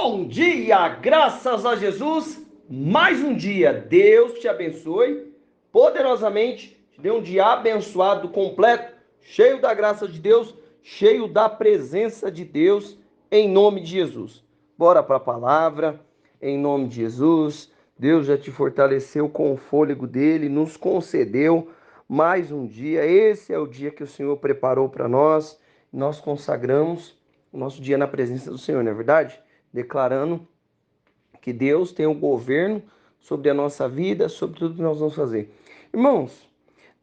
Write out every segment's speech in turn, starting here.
Bom dia, graças a Jesus, mais um dia. Deus te abençoe poderosamente, te dê um dia abençoado, completo, cheio da graça de Deus, cheio da presença de Deus, em nome de Jesus. Bora para a palavra, em nome de Jesus. Deus já te fortaleceu com o fôlego dele, nos concedeu mais um dia. Esse é o dia que o Senhor preparou para nós. Nós consagramos o nosso dia na presença do Senhor, não é verdade? Declarando que Deus tem o governo sobre a nossa vida, sobre tudo que nós vamos fazer. Irmãos,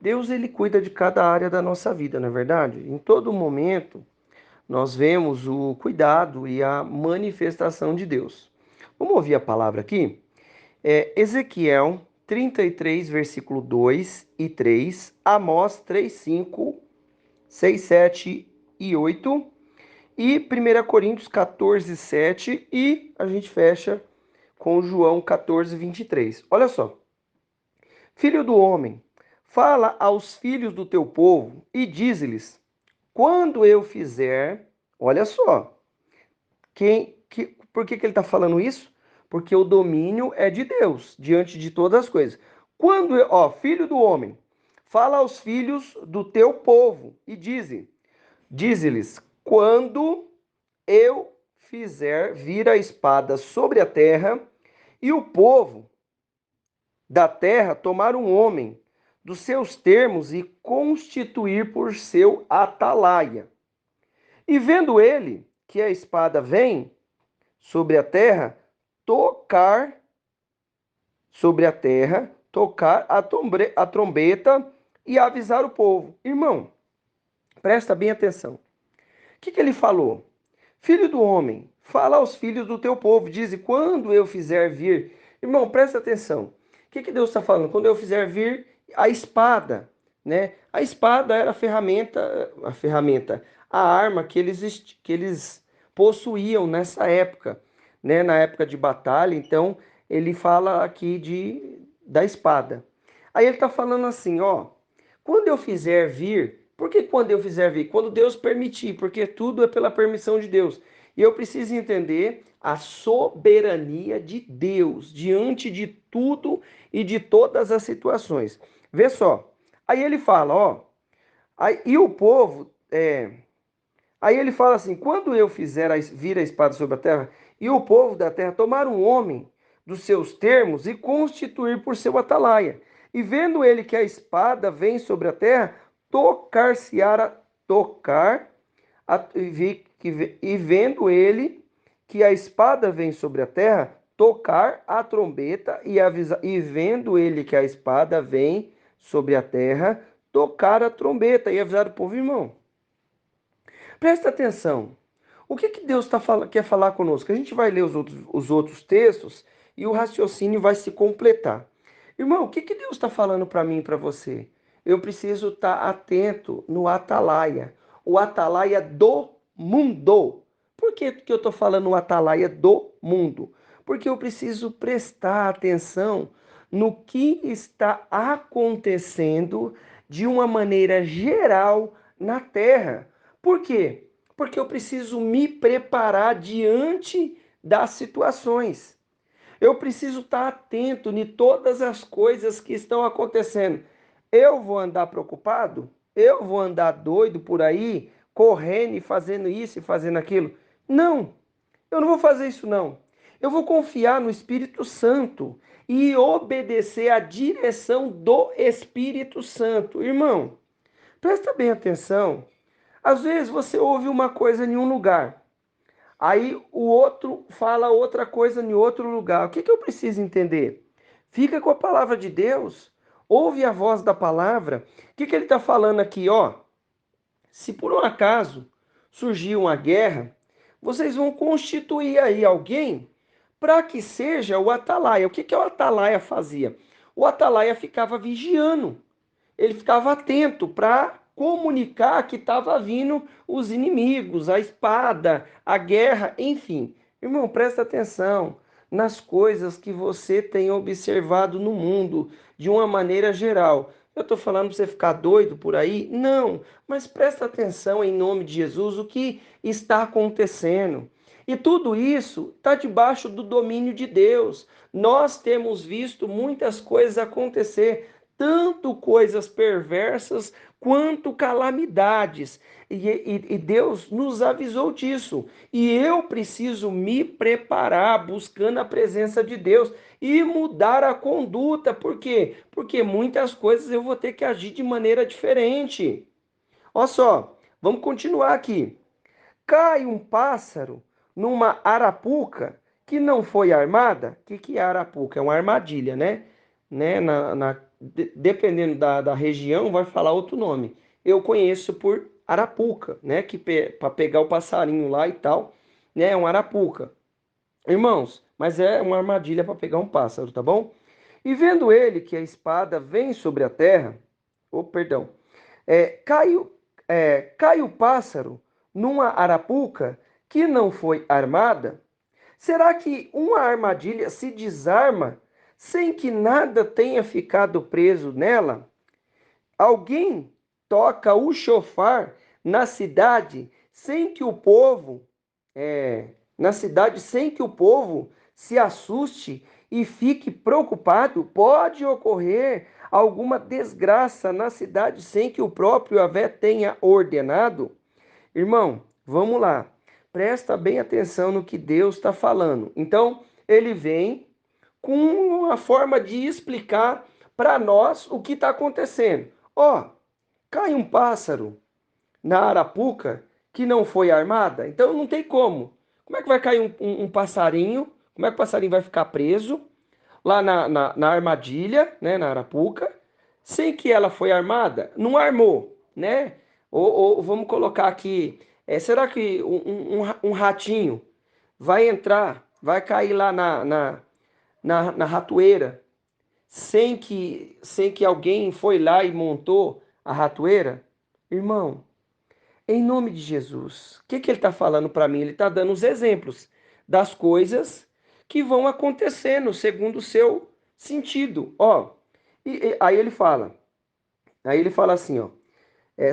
Deus ele cuida de cada área da nossa vida, não é verdade? Em todo momento nós vemos o cuidado e a manifestação de Deus. Vamos ouvir a palavra aqui? Ezequiel 33, versículo 2 e 3, Amós 3, 5, 6, 7 e 8, e 1 Coríntios 14, 7, e a gente fecha com João 14, 23. Olha só. Filho do homem, fala aos filhos do teu povo e dize-lhes, quando eu fizer, olha só, por que ele está falando isso? Porque o domínio é de Deus, diante de todas as coisas. Filho do homem, fala aos filhos do teu povo e dize-lhes, quando eu fizer vir a espada sobre a terra, e o povo da terra tomar um homem dos seus termos e constituir por seu atalaia. E vendo ele que a espada vem sobre a terra, tocar sobre a terra, tocar a trombeta e avisar o povo. Irmão, presta bem atenção. O que ele falou? Filho do homem, fala aos filhos do teu povo, diz, quando eu fizer vir. Irmão, presta atenção. O que Deus está falando? Quando eu fizer vir a espada, né? A espada era a arma que eles possuíam nessa época, né? Na época de batalha. Então, ele fala aqui da espada. Aí ele está falando assim, ó, quando eu fizer vir. Por que quando eu fizer vir? Quando Deus permitir, porque tudo é pela permissão de Deus. E eu preciso entender a soberania de Deus diante de tudo e de todas as situações. Vê só. Aí ele fala, ó. E o povo, aí ele fala assim: quando eu fizer vir a espada sobre a terra, e o povo da terra tomar um homem dos seus termos e constituir por seu atalaia, e vendo ele que a espada vem sobre a terra, tocar-se-á, tocar, e vendo ele que a espada vem sobre a terra, tocar a trombeta e avisar, e vendo ele que a espada vem sobre a terra, tocar a trombeta e avisar o povo, irmão. Presta atenção. O que Deus quer falar conosco? A gente vai ler os outros textos e o raciocínio vai se completar. Irmão, o que Deus está falando para mim e para você? Eu preciso estar atento no atalaia. O atalaia do mundo. Por que eu estou falando o atalaia do mundo? Porque eu preciso prestar atenção no que está acontecendo de uma maneira geral na Terra. Por quê? Porque eu preciso me preparar diante das situações. Eu preciso estar atento em todas as coisas que estão acontecendo. Eu vou andar preocupado? Eu vou andar doido por aí, correndo e fazendo isso e fazendo aquilo? Não, eu não vou fazer isso não. Eu vou confiar no Espírito Santo e obedecer à direção do Espírito Santo. Irmão, presta bem atenção. Às vezes você ouve uma coisa em um lugar, aí o outro fala outra coisa em outro lugar. O que eu preciso entender? Fica com a palavra de Deus, ouve a voz da palavra. O que ele está falando aqui? Ó, se por um acaso surgir uma guerra, vocês vão constituir aí alguém para que seja o atalaia. O que o atalaia fazia? O atalaia ficava vigiando, ele ficava atento para comunicar que estava vindo os inimigos, a espada, a guerra, enfim. Irmão, presta atenção nas coisas que você tem observado no mundo de uma maneira geral. Eu estou falando para você ficar doido por aí? Não, mas presta atenção em nome de Jesus o que está acontecendo. E tudo isso está debaixo do domínio de Deus. Nós temos visto muitas coisas acontecer, tanto coisas perversas quanto calamidades. E Deus nos avisou disso. E eu preciso me preparar buscando a presença de Deus e mudar a conduta. Por quê? Porque muitas coisas eu vou ter que agir de maneira diferente. Olha só, vamos continuar aqui. Cai um pássaro numa arapuca que não foi armada. O que é arapuca? É uma armadilha, né? Dependendo da região, vai falar outro nome. Eu conheço por arapuca, né? Que para pegar o passarinho lá e tal, né? É uma arapuca. Irmãos, mas é uma armadilha para pegar um pássaro, tá bom? E vendo ele que a espada vem sobre a terra, oh, perdão, cai o pássaro numa arapuca que não foi armada? Será que uma armadilha se desarma sem que nada tenha ficado preso nela? Alguém toca o chofar na cidade sem que o povo, na cidade sem que o povo se assuste e fique preocupado? Pode ocorrer alguma desgraça na cidade sem que o próprio Yahvé tenha ordenado? Irmão, vamos lá. Presta bem atenção no que Deus está falando. Então, ele vem com uma forma de explicar para nós o que está acontecendo. Ó, cai um pássaro na arapuca que não foi armada, então não tem como. Como é que vai cair um passarinho? Como é que o passarinho vai ficar preso lá na armadilha, né, na arapuca, sem que ela foi armada? Não armou, né? Ou vamos colocar aqui, será que um ratinho vai entrar, vai cair lá na ratoeira, sem que alguém foi lá e montou a ratoeira? Irmão, em nome de Jesus, o que ele está falando para mim? Ele está dando os exemplos das coisas que vão acontecendo segundo o seu sentido. Ó, aí ele fala assim, ó,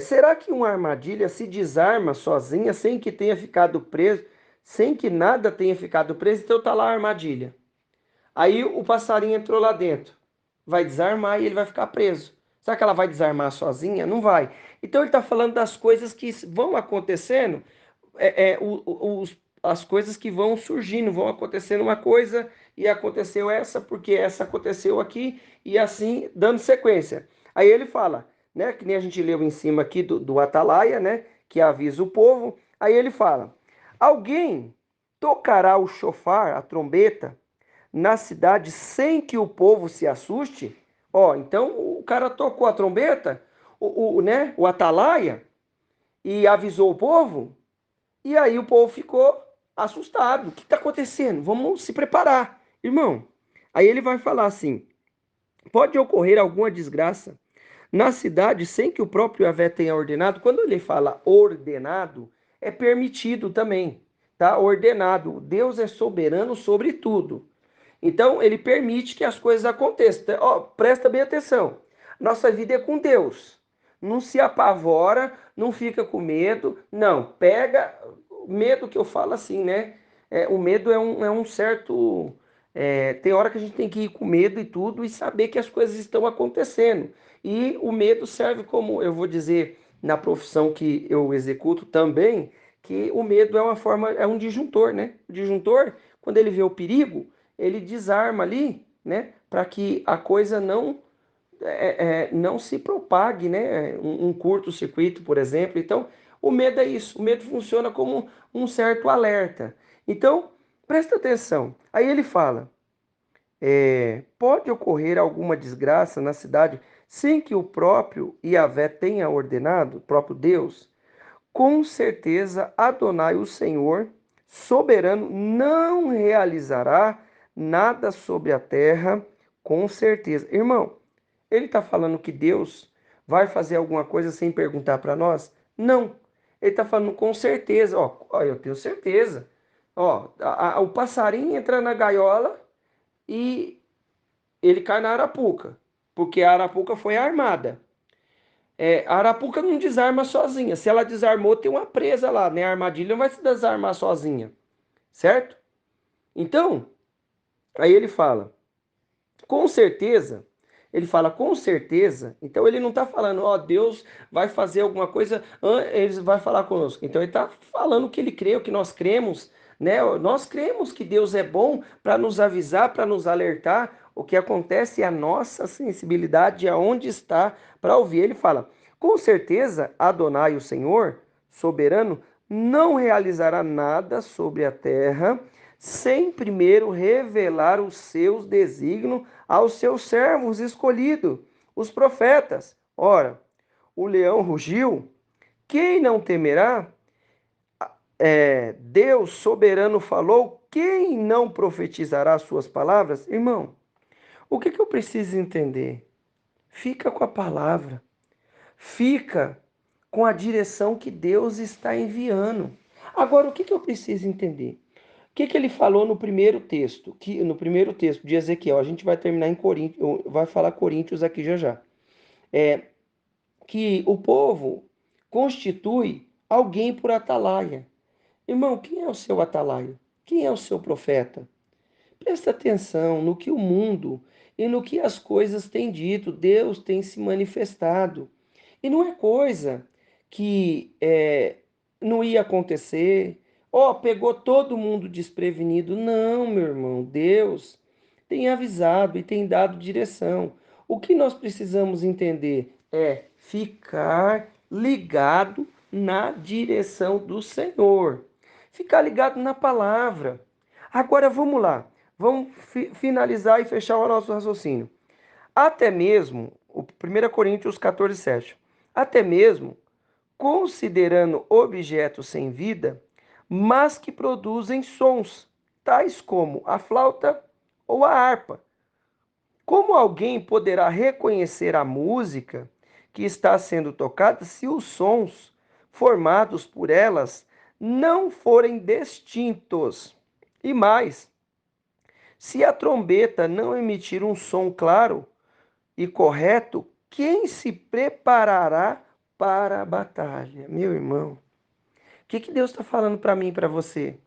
será que uma armadilha se desarma sozinha sem que tenha ficado preso, sem que nada tenha ficado preso? Então tá lá a armadilha. Aí o passarinho entrou lá dentro. Vai desarmar e ele vai ficar preso. Será que ela vai desarmar sozinha? Não vai. Então ele está falando das coisas que vão acontecendo, as coisas que vão surgindo, vão acontecendo uma coisa e aconteceu essa, porque essa aconteceu aqui, e assim dando sequência. Aí ele fala, né? Que nem a gente leu em cima aqui do Atalaia, né? Que avisa o povo. Aí ele fala: alguém tocará o chofar, a trombeta, na cidade sem que o povo se assuste? Ó, então o cara tocou a trombeta, o atalaia, e avisou o povo, e aí o povo ficou assustado. O que está acontecendo? Vamos se preparar. Irmão, aí ele vai falar assim: pode ocorrer alguma desgraça na cidade sem que o próprio Yahvé tenha ordenado? Quando ele fala ordenado, é permitido também, tá? Ordenado. Deus é soberano sobre tudo. Então, ele permite que as coisas aconteçam. Ó, presta bem atenção. Nossa vida é com Deus. Não se apavora, não fica com medo. Não, pega. Medo que eu falo assim, né? O medo é um certo. Tem hora que a gente tem que ir com medo e tudo e saber que as coisas estão acontecendo. E o medo serve como, eu vou dizer, na profissão que eu executo também, que o medo é uma forma, é um disjuntor, né? O disjuntor, quando ele vê o perigo, ele desarma ali, né, para que a coisa não se propague, né, um curto-circuito, por exemplo. Então, o medo é isso. O medo funciona como um certo alerta. Então, presta atenção. Aí ele fala: pode ocorrer alguma desgraça na cidade sem que o próprio Yahvé tenha ordenado, o próprio Deus? Com certeza, Adonai, o Senhor, soberano, não realizará nada sobre a terra, com certeza. Irmão, ele está falando que Deus vai fazer alguma coisa sem perguntar para nós? Não. Ele está falando com certeza. Ó, eu tenho certeza. Ó, o passarinho entra na gaiola e ele cai na arapuca, porque a arapuca foi armada. A arapuca não desarma sozinha. Se ela desarmou, tem uma presa lá, né? A armadilha não vai se desarmar sozinha, certo? Então, aí ele fala, com certeza, ele fala com certeza, então ele não está falando, ó, Deus vai fazer alguma coisa, ele vai falar conosco. Então ele está falando o que ele crê, o que nós cremos, né? Nós cremos que Deus é bom para nos avisar, para nos alertar o que acontece e a nossa sensibilidade aonde está para ouvir. Ele fala, com certeza, Adonai, o Senhor, soberano, não realizará nada sobre a terra sem primeiro revelar os seus desígnios aos seus servos escolhidos, os profetas. Ora, o leão rugiu, quem não temerá? Deus soberano falou, quem não profetizará suas palavras? Irmão, o que eu preciso entender? Fica com a palavra, fica com a direção que Deus está enviando. Agora, o que eu preciso entender? O que ele falou no primeiro texto? No primeiro texto de Ezequiel, a gente vai terminar em Coríntios, vai falar Coríntios aqui já já. Que o povo constitui alguém por atalaia. Irmão, quem é o seu atalaia? Quem é o seu profeta? Presta atenção no que o mundo e no que as coisas têm dito. Deus tem se manifestado. E não é coisa que não ia acontecer. Ó, pegou todo mundo desprevenido. Não, meu irmão. Deus tem avisado e tem dado direção. O que nós precisamos entender é ficar ligado na direção do Senhor. Ficar ligado na palavra. Agora vamos lá. Vamos finalizar e fechar o nosso raciocínio. Até mesmo, o 1 Coríntios 14, 7. Até mesmo, considerando objetos sem vida, mas que produzem sons, tais como a flauta ou a harpa. Como alguém poderá reconhecer a música que está sendo tocada se os sons formados por elas não forem distintos? E mais, se a trombeta não emitir um som claro e correto, quem se preparará para a batalha? Meu irmão, o que Deus está falando para mim e para você?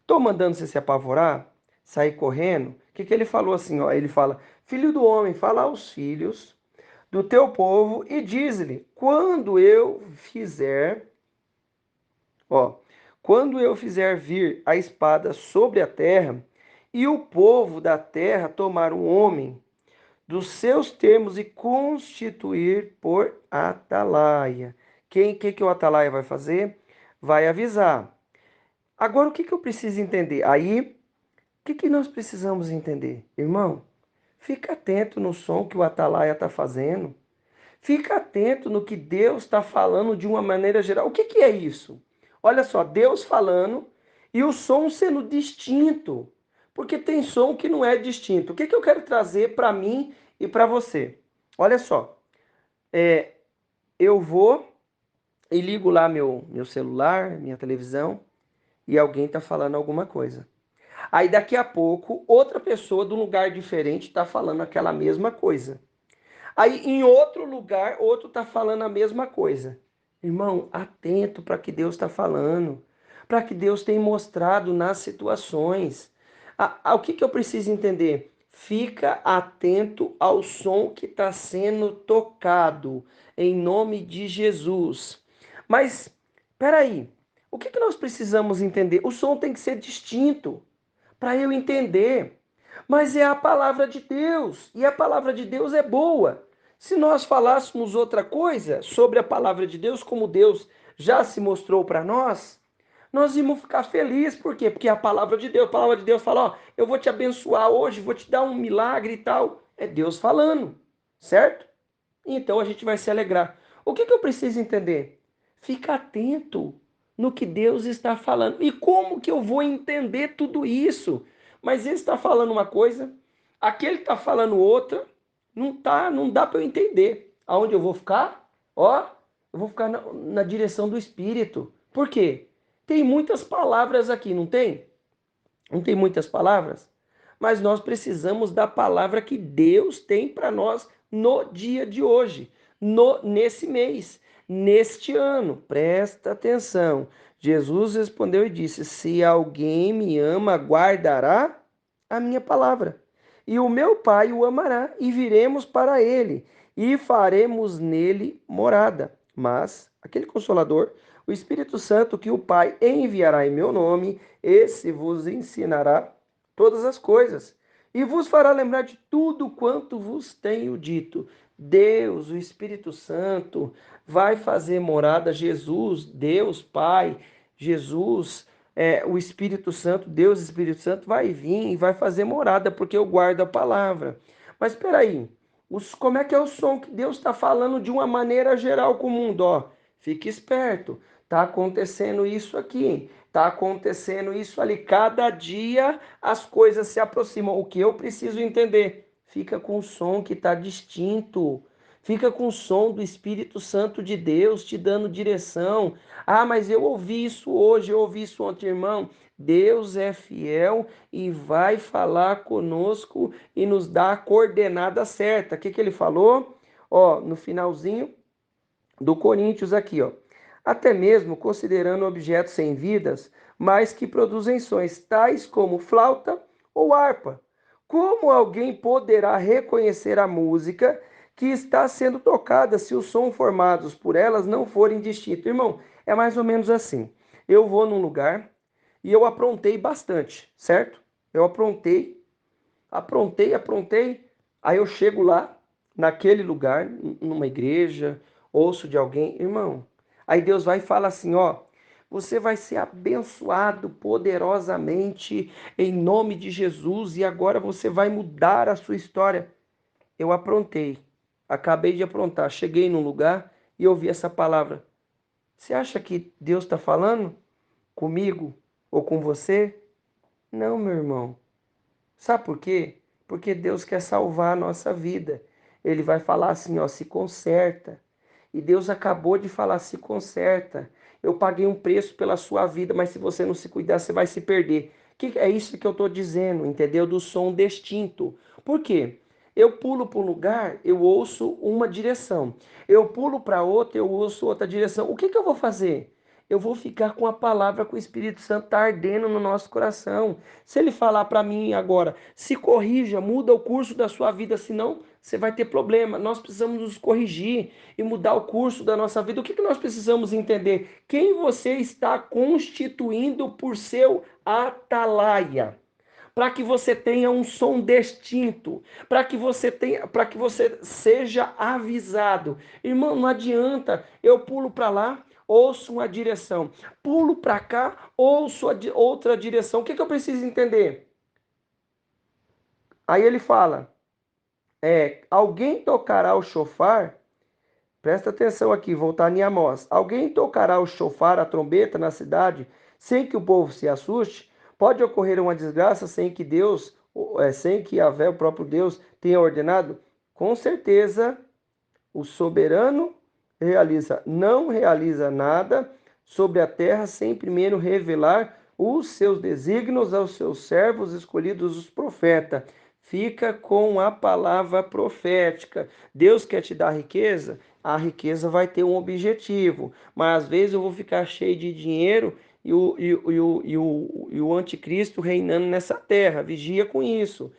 Estou mandando você se apavorar, sair correndo? O que ele falou assim? Ó, ele fala, filho do homem, fala aos filhos do teu povo e diz-lhe, ó, quando eu fizer vir a espada sobre a terra, e o povo da terra tomar um homem dos seus termos e constituir por atalaia. Que o atalaia vai fazer? Vai avisar. Agora, o que eu preciso entender? Aí, o que nós precisamos entender? Irmão, fica atento no som que o atalaia está fazendo. Fica atento no que Deus está falando de uma maneira geral. O que é isso? Olha só, Deus falando e o som sendo distinto. Porque tem som que não é distinto. O que eu quero trazer para mim e para você? Olha só, eu vou e ligo lá meu celular, minha televisão, e alguém está falando alguma coisa. Aí daqui a pouco, outra pessoa de um lugar diferente está falando aquela mesma coisa. Aí em outro lugar, outro está falando a mesma coisa. Irmão, atento para que Deus está falando, para que Deus tem mostrado nas situações. O que eu preciso entender? Fica atento ao som que está sendo tocado, em nome de Jesus. Mas, peraí, o que nós precisamos entender? O som tem que ser distinto para eu entender. Mas é a palavra de Deus, e a palavra de Deus é boa. Se nós falássemos outra coisa sobre a palavra de Deus, como Deus já se mostrou para nós íamos ficar felizes. Por quê? Porque a palavra de Deus fala, ó, eu vou te abençoar hoje, vou te dar um milagre e tal. É Deus falando, certo? Então a gente vai se alegrar. O que eu preciso entender? Fica atento no que Deus está falando. E como que eu vou entender tudo isso? Mas ele está falando uma coisa, aquele está falando outra, não dá para eu entender. Aonde eu vou ficar? Ó, eu vou ficar na direção do Espírito. Por quê? Tem muitas palavras aqui, não tem? Não tem muitas palavras? Mas nós precisamos da palavra que Deus tem para nós no dia de hoje, nesse mês, neste ano. Presta atenção. Jesus respondeu e disse: Se alguém me ama, guardará a minha palavra. E o meu Pai o amará, e viremos para ele, e faremos nele morada. Mas aquele Consolador, o Espírito Santo, que o Pai enviará em meu nome, esse vos ensinará todas as coisas, e vos fará lembrar de tudo quanto vos tenho dito. Deus, o Espírito Santo, vai fazer morada. Jesus, Deus Pai, Jesus, o Espírito Santo, Deus Espírito Santo vai vir e vai fazer morada, porque eu guardo a palavra. Mas espera aí, como é que é o som que Deus está falando de uma maneira geral com o mundo? Ó, fique esperto, está acontecendo isso aqui, está acontecendo isso ali. Cada dia as coisas se aproximam. O que eu preciso entender? Fica com o som que está distinto. Fica com o som do Espírito Santo de Deus te dando direção. Ah, mas eu ouvi isso hoje, eu ouvi isso ontem, irmão. Deus é fiel e vai falar conosco e nos dar a coordenada certa. O que ele falou? Ó, no finalzinho do Coríntios aqui, ó. Até mesmo considerando objetos sem vidas, mas que produzem sons, tais como flauta ou harpa. Como alguém poderá reconhecer a música que está sendo tocada se os sons formados por elas não forem distintos? Irmão, é mais ou menos assim. Eu vou num lugar e eu aprontei bastante, certo? Eu aprontei. Aí eu chego lá, naquele lugar, numa igreja, ouço de alguém, irmão. Aí Deus vai e fala assim: ó, você vai ser abençoado poderosamente em nome de Jesus e agora você vai mudar a sua história. Eu aprontei, acabei de aprontar, cheguei num lugar e ouvi essa palavra. Você acha que Deus está falando comigo ou com você? Não, meu irmão. Sabe por quê? Porque Deus quer salvar a nossa vida. Ele vai falar assim, ó, se conserta. E Deus acabou de falar, se conserta. Eu paguei um preço pela sua vida, mas se você não se cuidar, você vai se perder. Que é isso que eu estou dizendo, entendeu? Do som distinto. Por quê? Eu pulo para um lugar, eu ouço uma direção. Eu pulo para outra, eu ouço outra direção. O que eu vou fazer? Eu vou ficar com a palavra que o Espírito Santo está ardendo no nosso coração. Se ele falar para mim agora, se corrija, muda o curso da sua vida, senão você vai ter problema. Nós precisamos nos corrigir e mudar o curso da nossa vida. O que nós precisamos entender? Quem você está constituindo por seu atalaia? Para que você tenha um som distinto, para que você seja avisado. Irmão, não adianta, eu pulo para lá, ouço uma direção, pulo para cá, ouço outra direção. O que eu preciso entender? Aí ele fala, alguém tocará o chofar. Presta atenção aqui, voltar em Amós. Alguém tocará o chofar, a trombeta na cidade, sem que o povo se assuste? Pode ocorrer uma desgraça sem que Deus, sem que Yahvé, o próprio Deus, tenha ordenado? Com certeza, o soberano não realiza nada sobre a terra sem primeiro revelar os seus desígnios aos seus servos escolhidos, os profetas. Fica com a palavra profética. Deus quer te dar riqueza? A riqueza vai ter um objetivo, mas às vezes eu vou ficar cheio de dinheiro e o anticristo reinando nessa terra. Vigia com isso.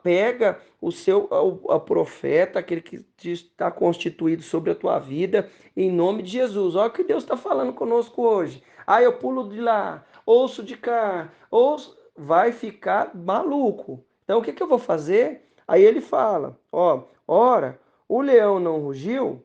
Pega o profeta, aquele que está constituído sobre a tua vida, em nome de Jesus. Olha o que Deus está falando conosco hoje. Ah, eu pulo de lá, ouço de cá, ouço, vai ficar maluco. Então, o que eu vou fazer? Aí ele fala, ó, ora, o leão não rugiu,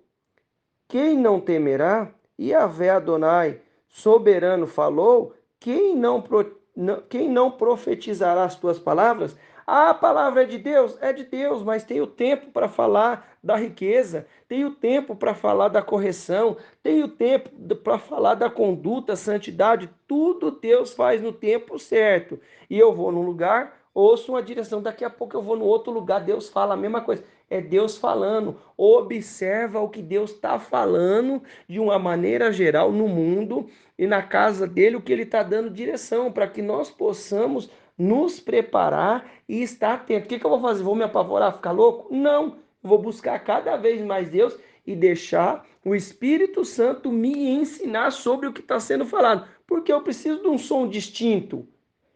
quem não temerá? Yahvé Adonai, soberano, falou, quem não profetizará as tuas palavras? A palavra é de Deus? É de Deus, mas tem o tempo para falar da riqueza, tem o tempo para falar da correção, tem o tempo para falar da conduta, santidade, tudo Deus faz no tempo certo. E eu vou num lugar, ouço uma direção, daqui a pouco eu vou no outro lugar, Deus fala a mesma coisa. É Deus falando. Observa o que Deus está falando de uma maneira geral no mundo e na casa dele, o que ele está dando direção para que nós possamos nos preparar e estar atento. O que eu vou fazer? Vou me apavorar, ficar louco? Não. Vou buscar cada vez mais Deus e deixar o Espírito Santo me ensinar sobre o que está sendo falado, porque eu preciso de um som distinto.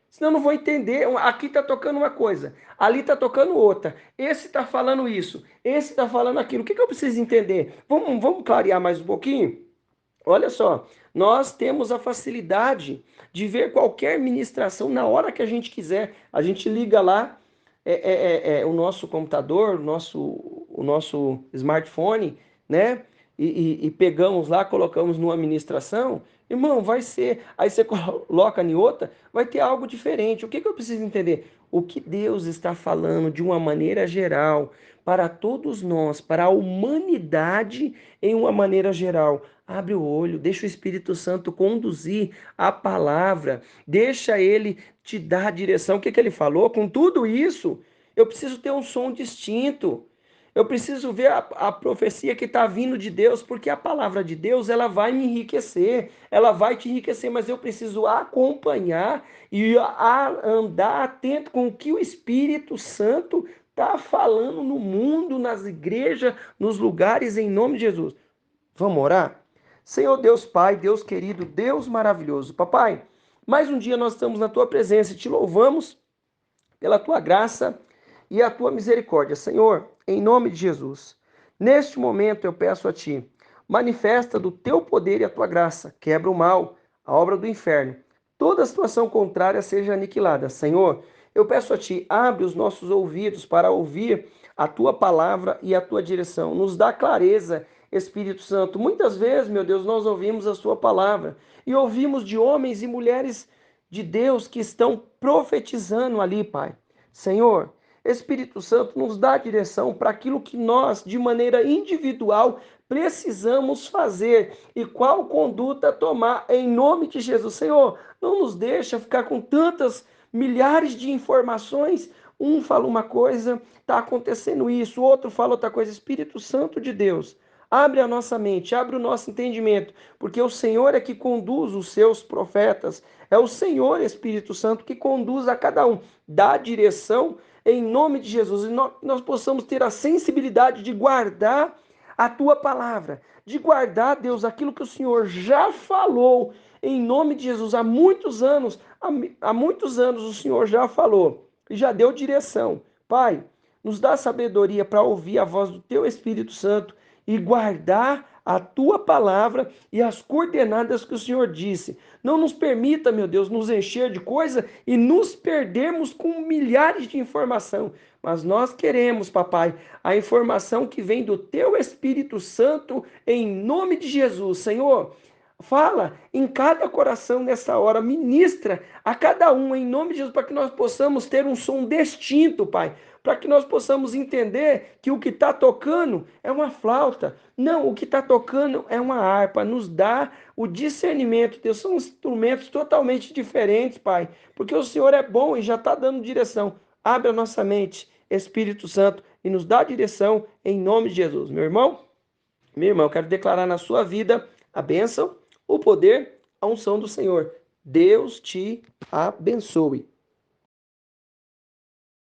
Senão eu não vou entender. Aqui está tocando uma coisa, ali está tocando outra. Esse está falando isso, esse está falando aquilo. O que eu preciso entender? Vamos clarear mais um pouquinho? Olha só, nós temos a facilidade de ver qualquer ministração na hora que a gente quiser. A gente liga lá o nosso computador, o nosso smartphone, né? E pegamos lá, colocamos numa ministração. Irmão, vai ser. Aí você coloca em outra, vai ter algo diferente. O que eu preciso entender? O que Deus está falando de uma maneira geral, para todos nós, para a humanidade em uma maneira geral. Abre o olho, deixa o Espírito Santo conduzir a palavra, deixa ele te dar a direção. O que ele falou? Com tudo isso, eu preciso ter um som distinto. Eu preciso ver a profecia que está vindo de Deus, porque a palavra de Deus ela vai me enriquecer, ela vai te enriquecer, mas eu preciso acompanhar e andar atento com o que o Espírito Santo está falando no mundo, nas igrejas, nos lugares, em nome de Jesus. Vamos orar? Senhor Deus Pai, Deus querido, Deus maravilhoso. Papai, mais um dia nós estamos na tua presença e te louvamos pela tua graça e a tua misericórdia. Senhor, em nome de Jesus, neste momento eu peço a ti, manifesta do teu poder e a tua graça, quebra o mal, a obra do inferno. Toda situação contrária seja aniquilada. Senhor, eu peço a ti, abre os nossos ouvidos para ouvir a tua palavra e a tua direção. Nos dá clareza, Espírito Santo. Muitas vezes, meu Deus, nós ouvimos a sua palavra e ouvimos de homens e mulheres de Deus que estão profetizando ali, Pai. Senhor, Espírito Santo nos dá direção para aquilo que nós, de maneira individual, precisamos fazer e qual conduta tomar em nome de Jesus. Senhor, não nos deixa ficar com tantas milhares de informações. Um fala uma coisa, está acontecendo isso, o outro fala outra coisa. Espírito Santo de Deus, abre a nossa mente, abre o nosso entendimento, porque o Senhor é que conduz os seus profetas, é o Senhor Espírito Santo que conduz a cada um, dá direção em nome de Jesus, e nós possamos ter a sensibilidade de guardar a tua palavra, de guardar, Deus, aquilo que o Senhor já falou, em nome de Jesus, há muitos anos o Senhor já falou, e já deu direção. Pai, nos dá sabedoria para ouvir a voz do teu Espírito Santo, e guardar a tua palavra e as coordenadas que o Senhor disse. Não nos permita, meu Deus, nos encher de coisa e nos perdermos com milhares de informação. Mas nós queremos, papai, a informação que vem do teu Espírito Santo em nome de Jesus, Senhor. Fala em cada coração nessa hora, ministra a cada um em nome de Jesus, para que nós possamos ter um som distinto, Pai, para que nós possamos entender que o que está tocando é uma flauta, não, o que está tocando é uma harpa, nos dá o discernimento, Deus, são instrumentos totalmente diferentes, Pai, porque o Senhor é bom e já está dando direção. Abre a nossa mente, Espírito Santo, e nos dá direção em nome de Jesus. Meu irmão, minha irmã, eu quero declarar na sua vida a bênção, o poder, a unção do Senhor. Deus te abençoe.